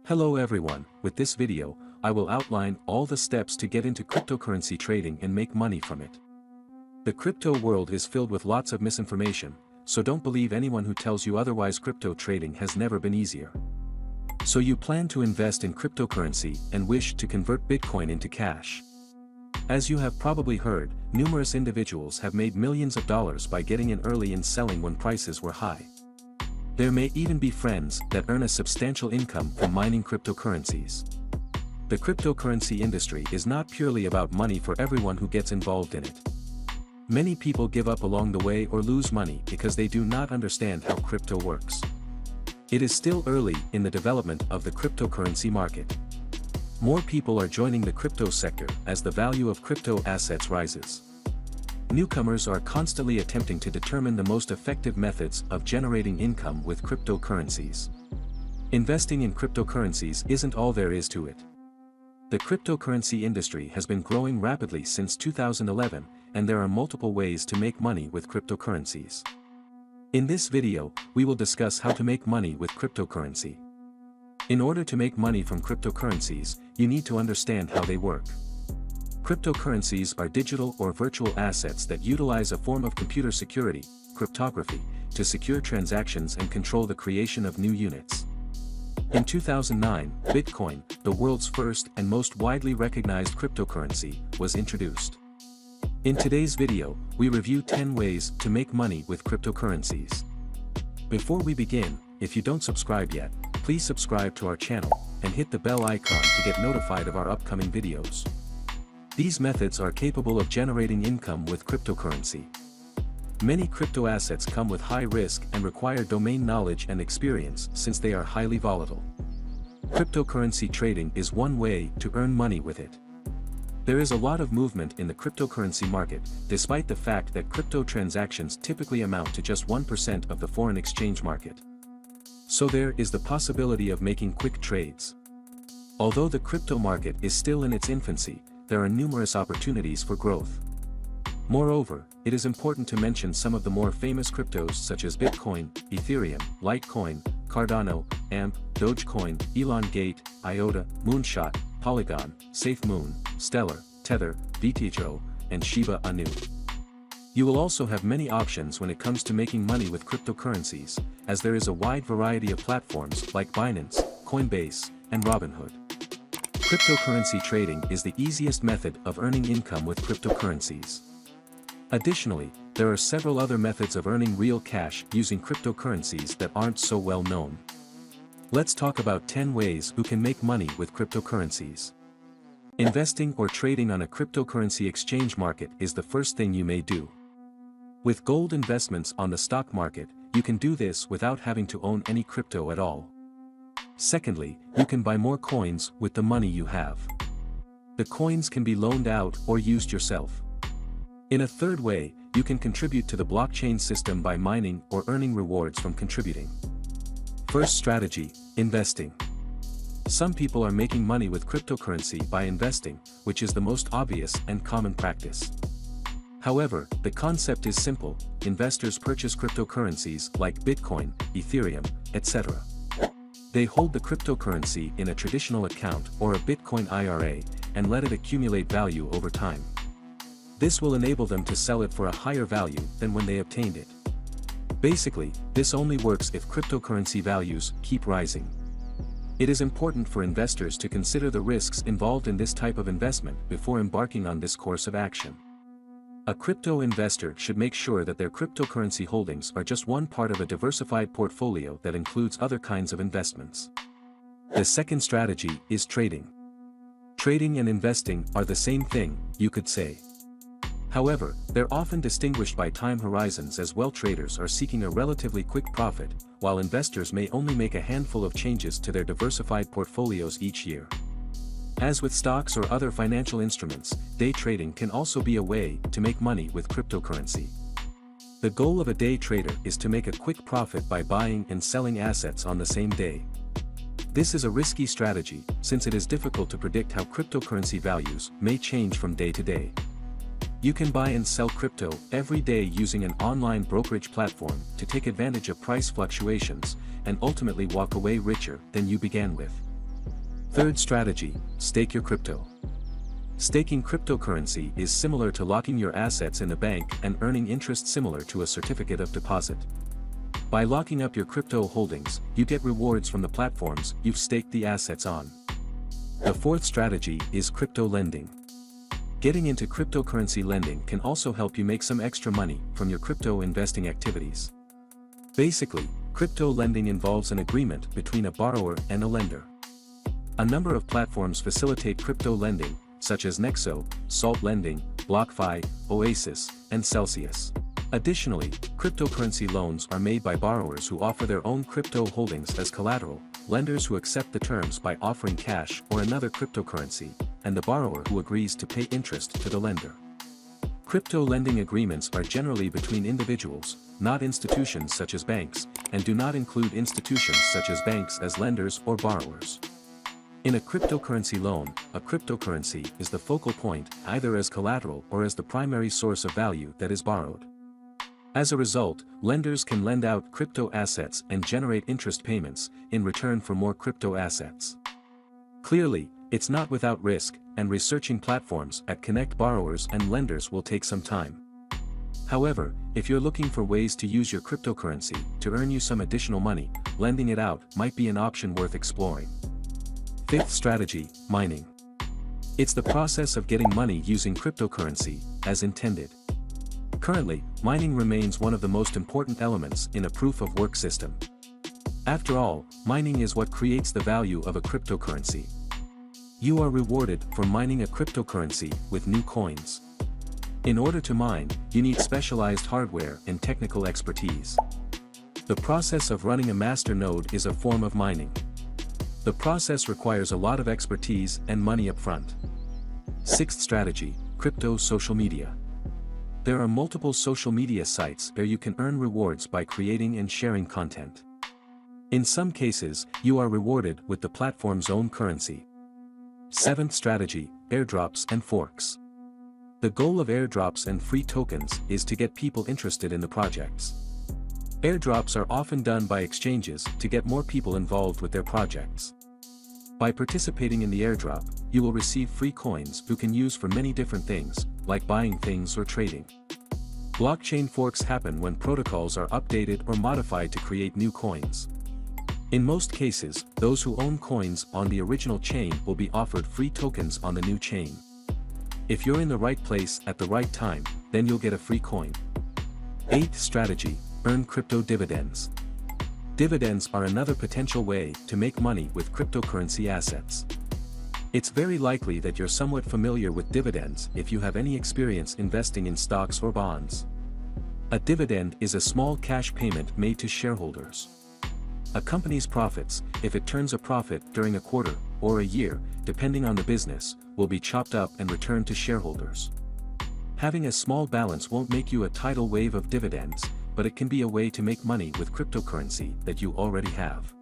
Hello everyone, with this video, I will outline all the steps to get into cryptocurrency trading and make money from it. The crypto world is filled with lots of misinformation, so don't believe anyone who tells you otherwise. Crypto trading has never been easier. So you plan to invest in cryptocurrency and wish to convert Bitcoin into cash. As you have probably heard, numerous individuals have made millions of dollars by getting in early and selling when prices were high. There may even be friends that earn a substantial income from mining cryptocurrencies. The cryptocurrency industry is not purely about money for everyone who gets involved in it. Many people give up along the way or lose money because they do not understand how crypto works. It is still early in the development of the cryptocurrency market. More people are joining the crypto sector as the value of crypto assets rises. Newcomers are constantly attempting to determine the most effective methods of generating income with cryptocurrencies. Investing in cryptocurrencies isn't all there is to it. The cryptocurrency industry has been growing rapidly since 2011, and there are multiple ways to make money with cryptocurrencies. In this video, we will discuss how to make money with cryptocurrency. In order to make money from cryptocurrencies, you need to understand how they work. Cryptocurrencies are digital or virtual assets that utilize a form of computer security, cryptography, to secure transactions and control the creation of new units. In 2009, Bitcoin, the world's first and most widely recognized cryptocurrency, was introduced. In today's video, we review 10 ways to make money with cryptocurrencies. Before we begin, if you don't subscribe yet, please subscribe to our channel and hit the bell icon to get notified of our upcoming videos. These methods are capable of generating income with cryptocurrency. Many crypto assets come with high risk and require domain knowledge and experience since they are highly volatile. Cryptocurrency trading is one way to earn money with it. There is a lot of movement in the cryptocurrency market, despite the fact that crypto transactions typically amount to just 1% of the foreign exchange market. So there is the possibility of making quick trades. Although the crypto market is still in its infancy, there are numerous opportunities for growth. Moreover, it is important to mention some of the more famous cryptos such as Bitcoin, Ethereum, Litecoin, Cardano, AMP, Dogecoin, Elongate, IOTA, Moonshot, Polygon, SafeMoon, Stellar, Tether, BTC, and Shiba Inu. You will also have many options when it comes to making money with cryptocurrencies, as there is a wide variety of platforms like Binance, Coinbase, and Robinhood. Cryptocurrency trading is the easiest method of earning income with cryptocurrencies. Additionally, there are several other methods of earning real cash using cryptocurrencies that aren't so well known. Let's talk about 10 ways you can make money with cryptocurrencies. Investing or trading on a cryptocurrency exchange market is the first thing you may do. With gold investments on the stock market, you can do this without having to own any crypto at all. Secondly, you can buy more coins with the money you have. The coins can be loaned out or used yourself. In a third way, you can contribute to the blockchain system by mining or earning rewards from contributing. First strategy, investing. Some people are making money with cryptocurrency by investing, which is the most obvious and common practice. However, the concept is simple. Investors purchase cryptocurrencies like Bitcoin, Ethereum, etc. They hold the cryptocurrency in a traditional account or a Bitcoin IRA, and let it accumulate value over time. This will enable them to sell it for a higher value than when they obtained it. Basically, this only works if cryptocurrency values keep rising. It is important for investors to consider the risks involved in this type of investment before embarking on this course of action. A crypto investor should make sure that their cryptocurrency holdings are just one part of a diversified portfolio that includes other kinds of investments. The second strategy is trading. Trading and investing are the same thing, you could say. However, they're often distinguished by time horizons, as well. Traders are seeking a relatively quick profit, while investors may only make a handful of changes to their diversified portfolios each year. As with stocks or other financial instruments, day trading can also be a way to make money with cryptocurrency. The goal of a day trader is to make a quick profit by buying and selling assets on the same day. This is a risky strategy, since it is difficult to predict how cryptocurrency values may change from day to day. You can buy and sell crypto every day using an online brokerage platform to take advantage of price fluctuations, and ultimately walk away richer than you began with. Third strategy, stake your crypto. Staking cryptocurrency is similar to locking your assets in a bank and earning interest similar to a certificate of deposit. By locking up your crypto holdings, you get rewards from the platforms you've staked the assets on. The fourth strategy is crypto lending. Getting into cryptocurrency lending can also help you make some extra money from your crypto investing activities. Basically, crypto lending involves an agreement between a borrower and a lender. A number of platforms facilitate crypto lending, such as Nexo, Salt Lending, BlockFi, Oasis, and Celsius. Additionally, cryptocurrency loans are made by borrowers who offer their own crypto holdings as collateral, lenders who accept the terms by offering cash or another cryptocurrency, and the borrower who agrees to pay interest to the lender. Crypto lending agreements are generally between individuals, not institutions such as banks, and do not include institutions such as banks as lenders or borrowers. In a cryptocurrency loan, a cryptocurrency is the focal point either as collateral or as the primary source of value that is borrowed. As a result, lenders can lend out crypto assets and generate interest payments in return for more crypto assets. Clearly, it's not without risk, and researching platforms that connect borrowers and lenders will take some time. However, if you're looking for ways to use your cryptocurrency to earn you some additional money, lending it out might be an option worth exploring. Fifth strategy, mining. It's the process of getting money using cryptocurrency, as intended. Currently, mining remains one of the most important elements in a proof-of-work system. After all, mining is what creates the value of a cryptocurrency. You are rewarded for mining a cryptocurrency with new coins. In order to mine, you need specialized hardware and technical expertise. The process of running a master node is a form of mining. The process requires a lot of expertise and money up front. Sixth strategy, crypto social media. There are multiple social media sites where you can earn rewards by creating and sharing content. In some cases, you are rewarded with the platform's own currency. Seventh strategy, airdrops and forks. The goal of airdrops and free tokens is to get people interested in the projects. Airdrops are often done by exchanges to get more people involved with their projects. By participating in the airdrop, you will receive free coins you can use for many different things, like buying things or trading. Blockchain forks happen when protocols are updated or modified to create new coins. In most cases, those who own coins on the original chain will be offered free tokens on the new chain. If you're in the right place at the right time, then you'll get a free coin. Eighth strategy, earn crypto dividends. Dividends are another potential way to make money with cryptocurrency assets. It's very likely that you're somewhat familiar with dividends if you have any experience investing in stocks or bonds. A dividend is a small cash payment made to shareholders. A company's profits, if it turns a profit during a quarter or a year, depending on the business, will be chopped up and returned to shareholders. Having a small balance won't make you a tidal wave of dividends, but it can be a way to make money with cryptocurrency that you already have.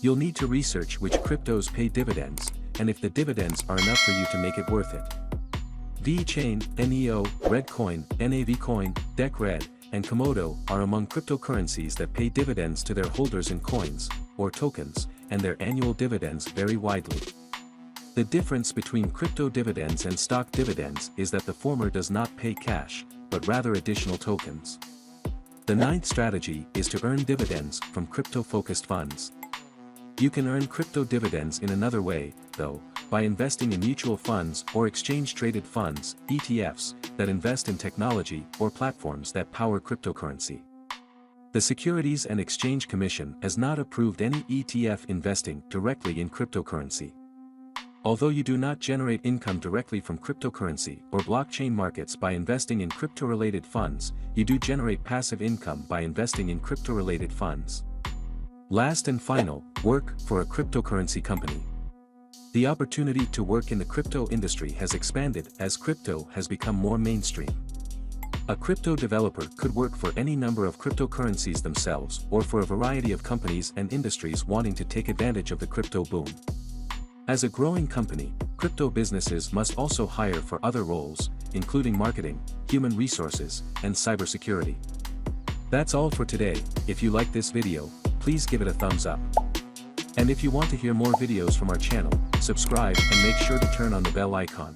You'll need to research which cryptos pay dividends, and if the dividends are enough for you to make it worth it. VeChain, NEO, Redcoin, NAVCoin, DeckRed, and Komodo are among cryptocurrencies that pay dividends to their holders in coins, or tokens, and their annual dividends vary widely. The difference between crypto dividends and stock dividends is that the former does not pay cash, but rather additional tokens. The ninth strategy is to earn dividends from crypto-focused funds. You can earn crypto dividends in another way, though, by investing in mutual funds or exchange-traded funds, ETFs, that invest in technology or platforms that power cryptocurrency. The Securities and Exchange Commission has not approved any ETF investing directly in cryptocurrency. Although you do not generate income directly from cryptocurrency or blockchain markets by investing in crypto-related funds, you do generate passive income by investing in crypto-related funds. Last and final, work for a cryptocurrency company. The opportunity to work in the crypto industry has expanded as crypto has become more mainstream. A crypto developer could work for any number of cryptocurrencies themselves or for a variety of companies and industries wanting to take advantage of the crypto boom. As a growing company, crypto businesses must also hire for other roles, including marketing, human resources, and cybersecurity. That's all for today. If you like this video, please give it a thumbs up. And if you want to hear more videos from our channel, subscribe and make sure to turn on the bell icon.